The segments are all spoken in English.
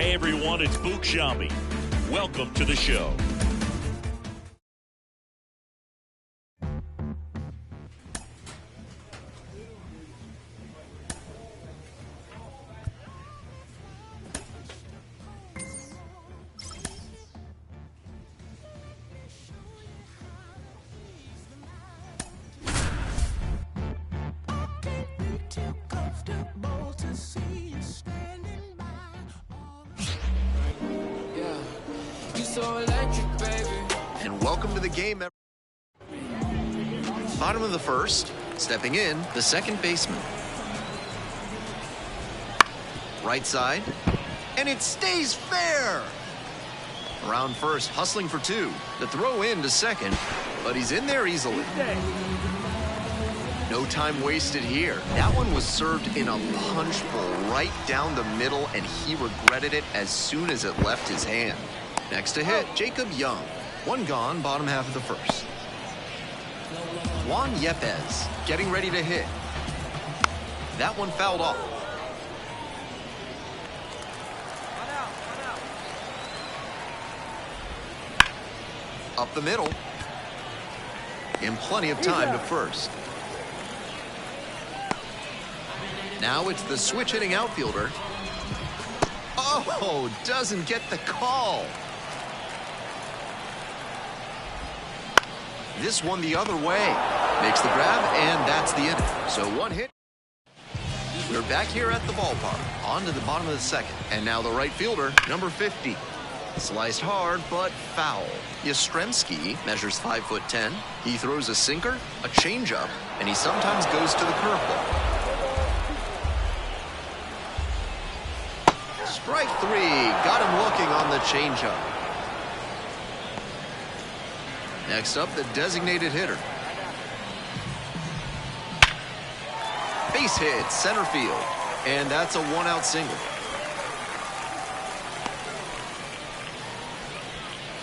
Hey everyone, it's Book Shambi. Welcome to the show. So electric, baby. And welcome to the game. Bottom of the first, stepping in, the second baseman. Right side, and it stays fair. Around first, hustling for two. The throw in to second, but he's in there easily. No time wasted here. That one was served in a punch bowl right down the middle, and he regretted it as soon as it left his hand. Next to hit, Jacob Young. One gone, bottom half of the first. Juan Yepez getting ready to hit. That one fouled off. Up the middle. And plenty of time to first. Now it's the switch hitting outfielder. Oh, doesn't get the call. This one the other way. Makes the grab, and that's the inning. So one hit. We're back here at the ballpark. On to the bottom of the second. And now the right fielder, number 50. Sliced hard, but foul. Yastrzemski measures 5'10". He throws a sinker, a changeup, and he sometimes goes to the curveball. Strike three. Got him looking on the changeup. Next up, the designated hitter. Base hit, center field. And that's a one-out single.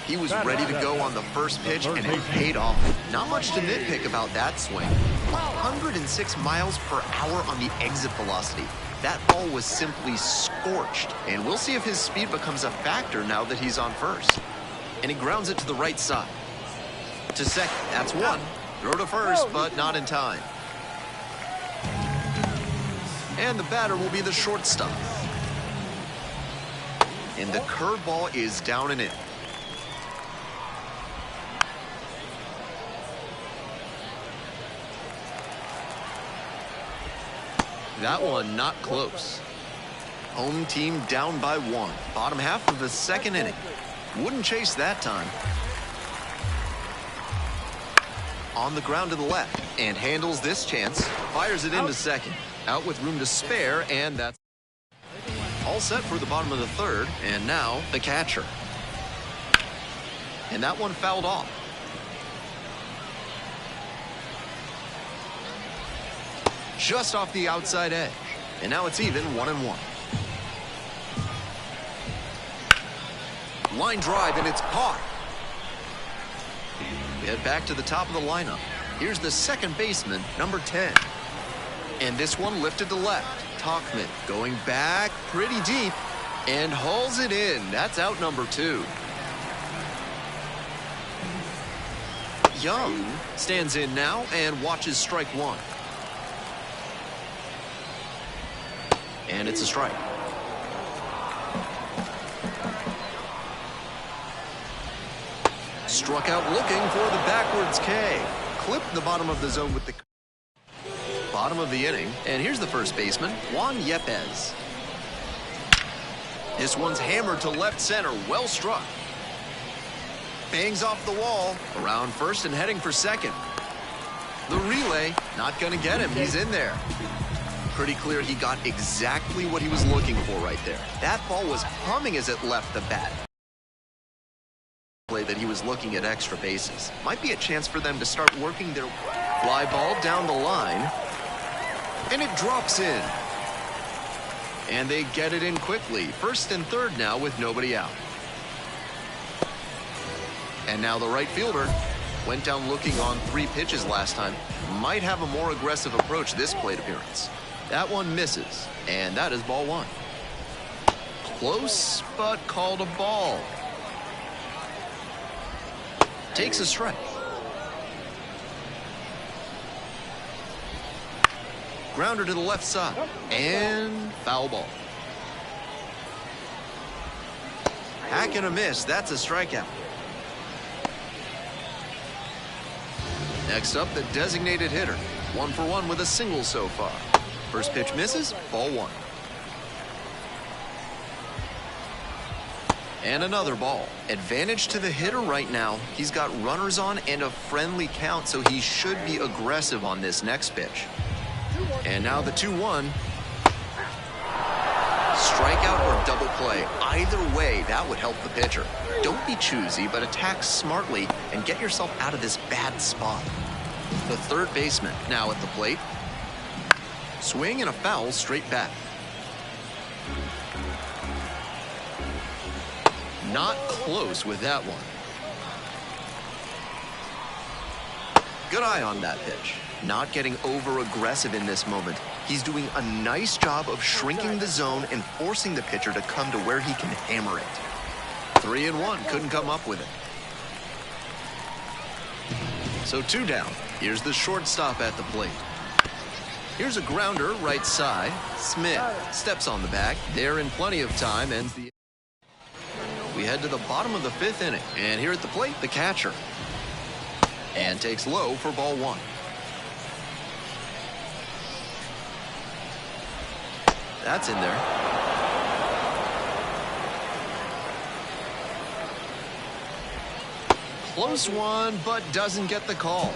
He was ready to go on the first pitch, and it paid off. Not much to nitpick about that swing. 106 miles per hour on the exit velocity. That ball was simply scorched. And we'll see if his speed becomes a factor now that he's on first. And he grounds it to the right side. To second, that's one. Throw to first, but not in time. And the batter will be the shortstop. And the curveball is down and in. That one not close. Home team down by one. Bottom half of the second inning. Wouldn't chase that time. On the ground to the left, and handles this chance. Fires it into second. Out with room to spare, and that's all set for the bottom of the third. And now the catcher. And that one fouled off. Just off the outside edge. And now it's even 1-1. Line drive, and it's caught. Get back to the top of the lineup. Here's the second baseman, number 10. And this one lifted to left. Tauchman going back pretty deep and hauls it in. That's out number 2. Young stands in now and watches strike one. And it's a strike. Struck out looking for the backwards K. Clipped the bottom of the zone with the bottom of the inning. And here's the first baseman, Juan Yepez. This one's hammered to left center. Well struck. Bangs off the wall. Around first and heading for second. The relay, not going to get him. He's in there. Pretty clear he got exactly what he was looking for right there. That ball was humming as it left the bat. Play that he was looking at extra bases. Might be a chance for them to start working their fly ball down the line. And it drops in. And they get it in quickly. First and third now with nobody out. And now the right fielder went down looking on 3 pitches last time. Might have a more aggressive approach this plate appearance. That one misses. And that is ball 1. Close, but called a ball. Takes a strike. Grounder to the left side. And foul ball. Hack and a miss. That's a strikeout. Next up, the designated hitter. 1 for 1 with a single so far. First pitch misses, ball 1. And another ball. Advantage to the hitter right now. He's got runners on and a friendly count, so he should be aggressive on this next pitch. And now the 2-1. Strikeout or double play. Either way, that would help the pitcher. Don't be choosy, but attack smartly and get yourself out of this bad spot. The third baseman now at the plate. Swing and a foul straight back. Not close with that one. Good eye on that pitch. Not getting over-aggressive in this moment. He's doing a nice job of shrinking the zone and forcing the pitcher to come to where he can hammer it. 3-1, couldn't come up with it. So 2 down. Here's the shortstop at the plate. Here's a grounder right side. Smith steps on the bag. They're in plenty of time. Ends the. We head to the bottom of the 5th inning. And here at the plate, the catcher. And takes low for ball 1. That's in there. Close one, but doesn't get the call.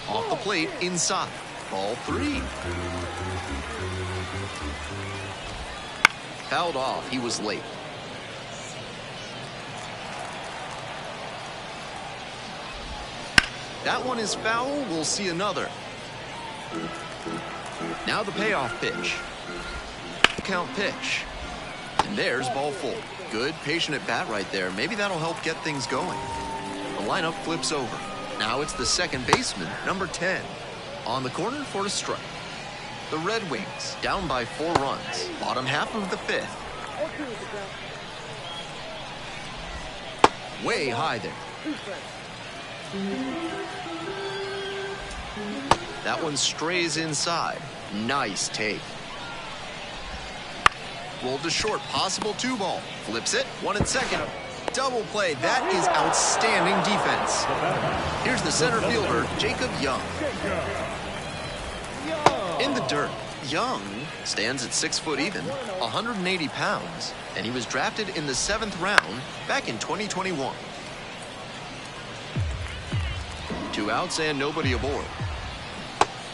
Off the plate, inside. Ball 3. Fouled off. He was late. That one is foul. We'll see another. Now the payoff pitch. Count pitch. And there's ball 4. Good, patient at bat right there. Maybe that'll help get things going. The lineup flips over. Now it's the second baseman, number 10. On the corner for a strike. The Red Wings down by 4 runs. Bottom half of the 5th. Way high there. That one strays inside. Nice take. Rolled to short, possible 2-ball. Flips it, 1 and 2nd. Double play, that is outstanding defense. Here's the center fielder, Jacob Young. In the dirt, Young stands at 6 foot even, 180 pounds, and he was drafted in the 7th round back in 2021. 2 outs and nobody aboard.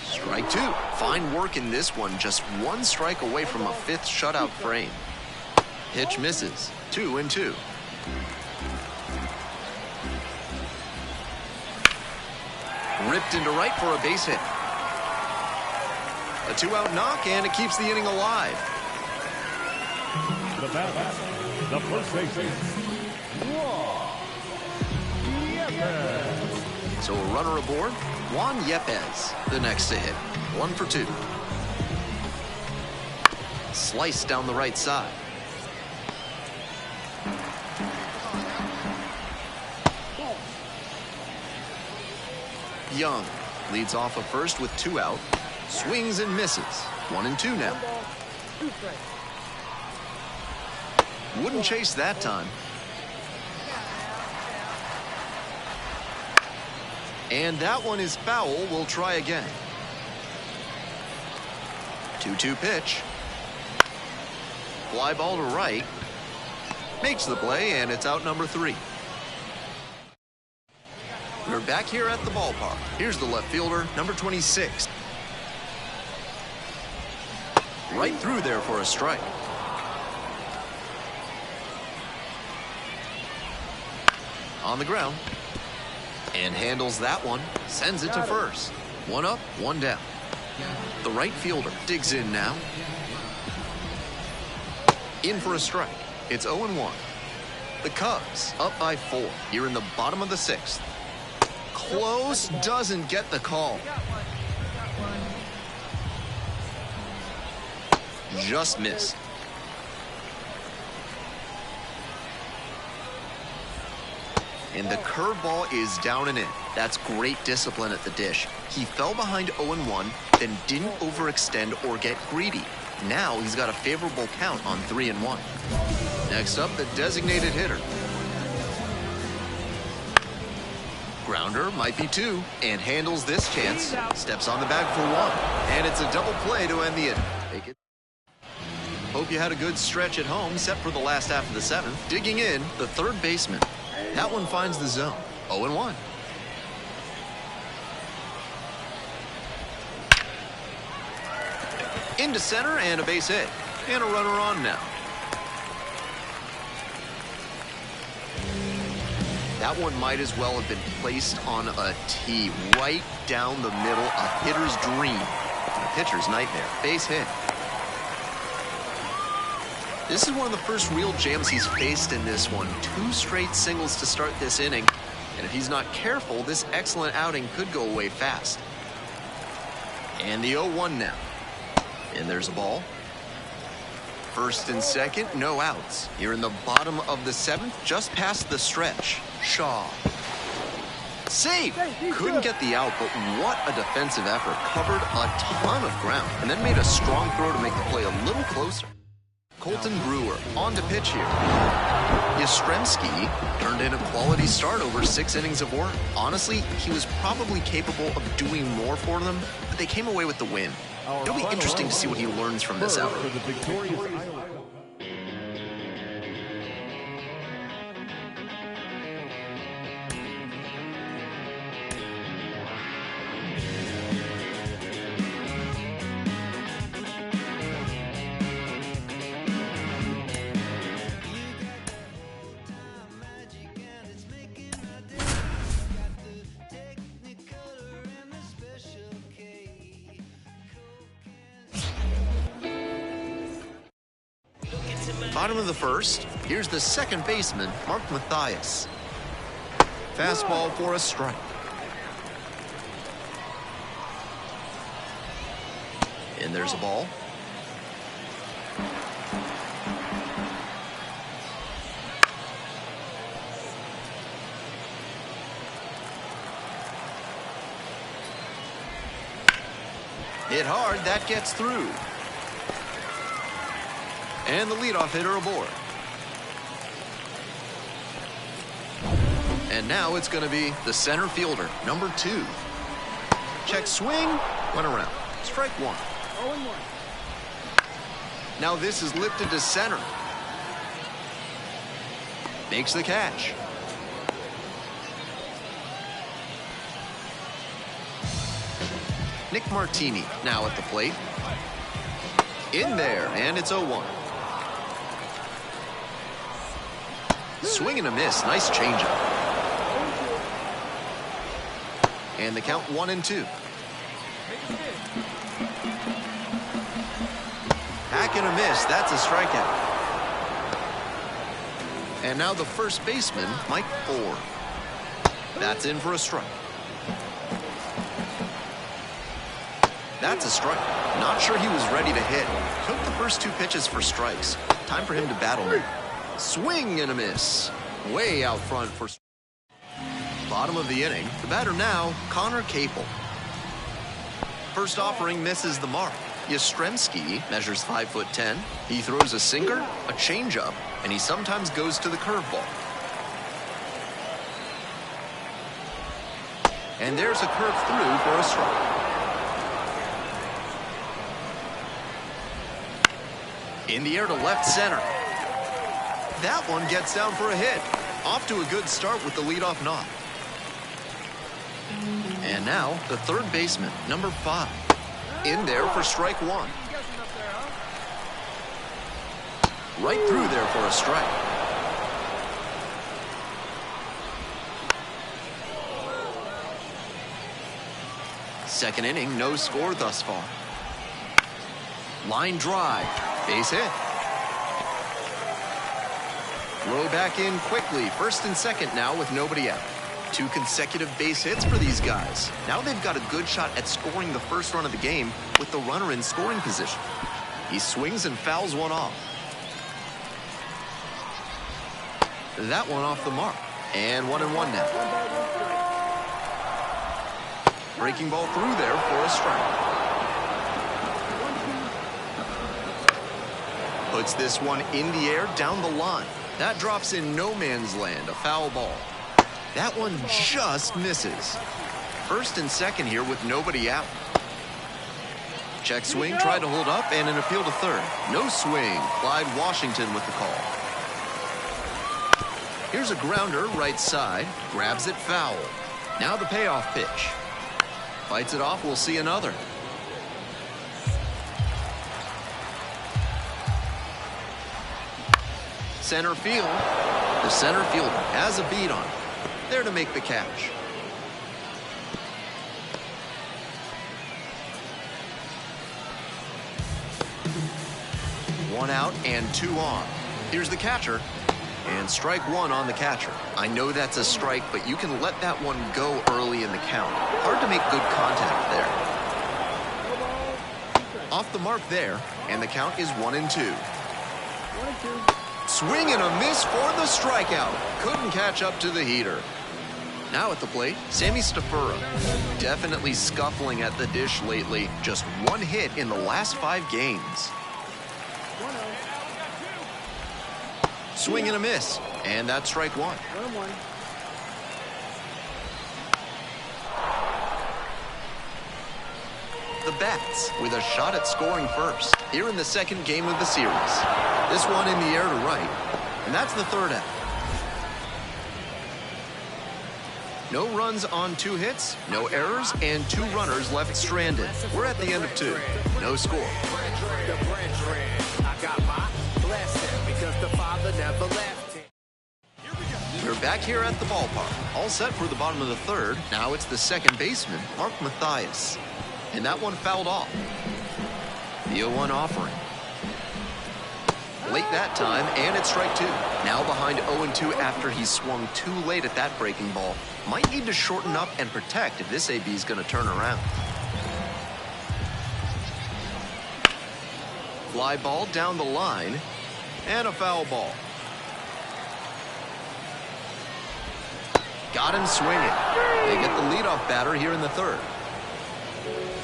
Strike 2. Fine work in this one. Just 1 strike away from a 5th shutout frame. Pitch misses. 2-2. Ripped into right for a base hit. A 2-out knock, and it keeps the inning alive. The batter, the first baseman. So a runner aboard. Juan Yepez, the next to hit. 1 for 2. Sliced down the right side. Young leads off a first with 2 out. Swings and misses. 1-2 now. Wouldn't chase that time. And that one is foul. We'll try again. 2-2 pitch. Fly ball to right. Makes the play, and it's out number 3. We're back here at the ballpark. Here's the left fielder, number 26. Right through there for a strike. On the ground. And handles that one. Sends it to first. 1 up, 1 down. The right fielder digs in now. In for a strike. It's 0-1. The Cubs up by 4 here in the bottom of the 6th. Close, doesn't get the call. just missed. And the curveball is down and in. That's great discipline at the dish. He fell behind 0-1, then didn't overextend or get greedy. Now he's got a favorable count on 3-1. Next up, the designated hitter. Grounder might be 2 and handles this chance. Steps on the bag for 1. And it's a double play to end the inning. Take it. Hope you had a good stretch at home, set for the last half of the 7th. Digging in, the third baseman. That one finds the zone. 0-1. Into center and a base hit. And a runner on now. That one might as well have been placed on a tee right down the middle. A hitter's dream. A pitcher's nightmare. Base hit. This is one of the first real jams he's faced in this one. 2 straight singles to start this inning. And if he's not careful, this excellent outing could go away fast. And the 0-1 now. And there's a ball. First and second, no outs. Here in the bottom of the 7th, just past the stretch. Shaw. Save! Couldn't get the out, but what a defensive effort. Covered a ton of ground and then made a strong throw to make the play a little closer. Colton Brewer on to pitch here. Yastrzemski turned in a quality start over 6 innings of work. Honestly, he was probably capable of doing more for them, but they came away with the win. It'll be interesting to see what he learns from this outing. For the victorious Iowa. Bottom of the 1st, here's the second baseman, Mark Mathias. Fastball for a strike. And there's a ball. Hit hard, that gets through. And the leadoff hitter aboard. And now it's going to be the center fielder, number 2. Check swing, went around. Strike 1. 0-1. Now this is lifted to center. Makes the catch. Nick Martini now at the plate. In there, and it's 0-1. Swing and a miss. Nice changeup. And the count 1-2. Hack and a miss. That's a strikeout. And now the first baseman, Mike Ford. That's in for a strike. That's a strike. Not sure he was ready to hit. Took the first 2 pitches for strikes. Time for him to battle now. Swing and a miss. Way out front for... Bottom of the inning. The batter now, Connor Capel. First offering misses the mark. Yastrzemski measures 5'10". He throws a sinker, a changeup, and he sometimes goes to the curveball. And there's a curve through for a strike. In the air to left center. That one gets down for a hit. Off to a good start with the leadoff knock. And now the third baseman, number 5. In there for strike 1. Right through there for a strike. Second inning, no score thus far. Line drive. Base hit. Throw back in quickly. First and second now with nobody out. 2 consecutive base hits for these guys. Now they've got a good shot at scoring the first run of the game with the runner in scoring position. He swings and fouls one off. That one off the mark. And 1-1 now. Breaking ball through there for a strike. Puts this one in the air down the line. That drops in no man's land, a foul ball. That one just misses. First and second here with nobody out. Check swing, tried to hold up, and an appeal to third. No swing. Clyde Washington with the call. Here's a grounder right side. Grabs it foul. Now the payoff pitch. Fights it off. We'll see another. Center field. The center fielder has a beat on it. There to make the catch. One out and two on. Here's the catcher. And strike one on the catcher. I know that's a strike, but you can let that one go early in the count. Hard to make good contact there. Off the mark there, and the count is 1-2. Swing and a miss for the strikeout. Couldn't catch up to the heater. Now at the plate, Sammy Stafura. Definitely scuffling at the dish lately. Just one hit in the last 5 games. Swing and a miss. And that's strike one. The Bats with a shot at scoring first here in the second game of the series. This one in the air to right. And that's the third out. No runs on 2 hits, no errors, and 2 runners left stranded. We're at the end of 2. No score. We're back here at the ballpark. All set for the bottom of the third. Now it's the second baseman, Mark Mathias. And that one fouled off. The 0-1 offering. Late that time, and it's strike 2. Now behind 0-2 after he swung too late at that breaking ball. Might need to shorten up and protect if this AB is going to turn around. Fly ball down the line, and a foul ball. Got him swinging. They get the leadoff batter here in the third.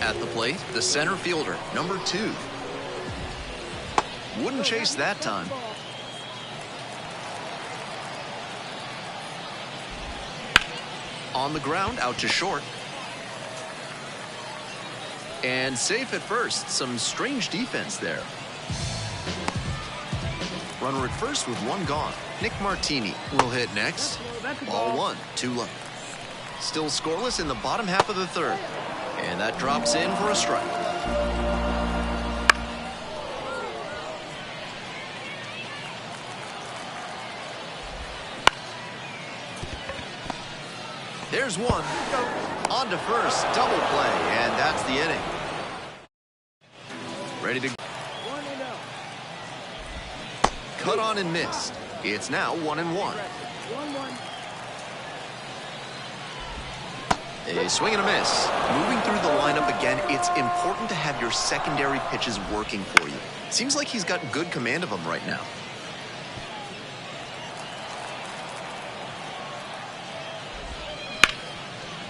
At the plate, the center fielder, number 2. Wouldn't chase that time. On the ground, out to short. And safe at first. Some strange defense there. Runner at first with 1 gone. Nick Martini will hit next. Ball 1, 2 low. Still scoreless in the bottom half of the third. And that drops in for a strike. There's one. On to first, double play, and that's the inning. Ready to cut on and missed. It's now 1-1. A swing and a miss. Moving through the lineup again, it's important to have your secondary pitches working for you. Seems like he's got good command of them right now.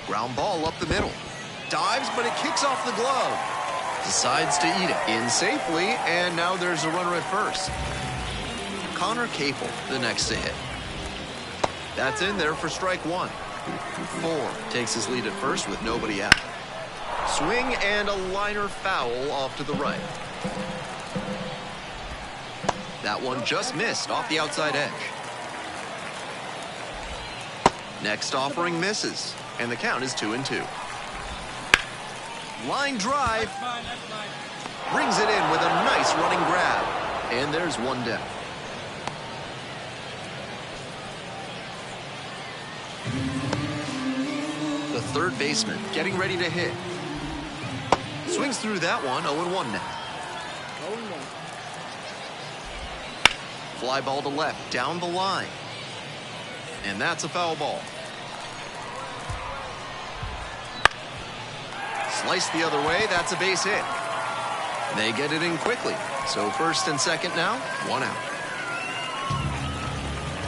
Ground ball up the middle. Dives, but it kicks off the glove. Decides to eat it in safely, and now there's a runner at first. Connor Capel, the next to hit. That's in there for strike 1. 4 takes his lead at first with nobody out. Swing and a liner foul off to the right. That one just missed off the outside edge. Next offering misses, and the count is 2-2. Line drive. Brings it in with a nice running grab. And there's one down. The third baseman getting ready to hit. Swings through that one, 0-1 now. Fly ball to left, down the line. And that's a foul ball. Slice the other way, that's a base hit. They get it in quickly. So first and second now, 1 out.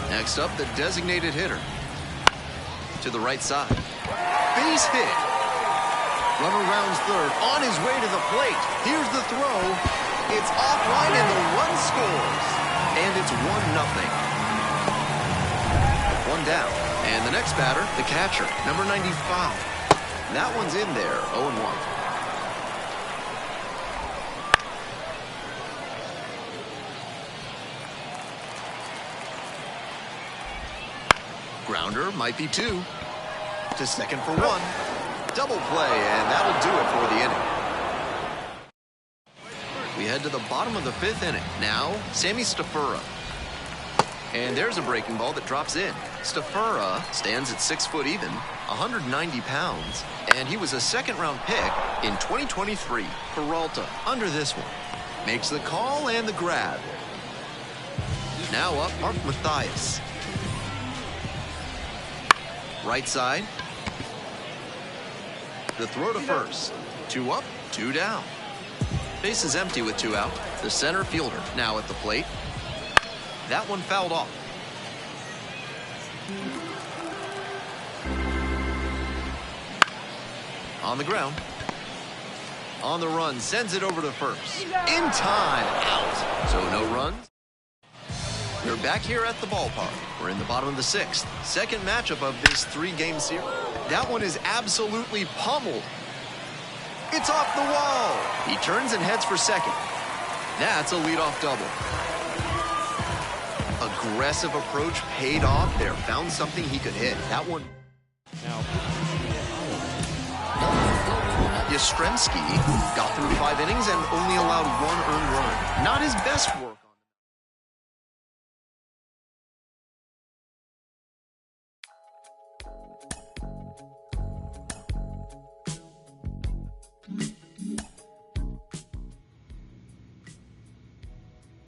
Next up, the designated hitter. To the right side. Base hit. Runner rounds third, on his way to the plate. Here's the throw. It's offline and the run scores. And it's 1-0. One down. And the next batter, the catcher, number 95. That one's in there, 0-1. Grounder might be 2. To second for 1. Double play, and that'll do it for the inning. We head to the bottom of the 5th inning. Now, Sammy Stafura. And there's a breaking ball that drops in. Stafura stands at 6 foot even, 190 pounds, and he was a second-round pick in 2023. Peralta under this one. Makes the call and the grab. Now up, Mark Mathias. Right side. The throw to first. 2 up, 2 down. Base is empty with 2 out. The center fielder now at the plate. That one fouled off. On the ground. On the run, sends it over to first. In time, out. So no runs. We're back here at the ballpark. We're in the bottom of the 6th. Second matchup of this 3-game series. That one is absolutely pummeled. It's off the wall. He turns and heads for second. That's a leadoff double. Aggressive approach paid off there. Found something he could hit. That one. Yastrzemski got through 5 innings and only allowed 1 earned run. Not his best work.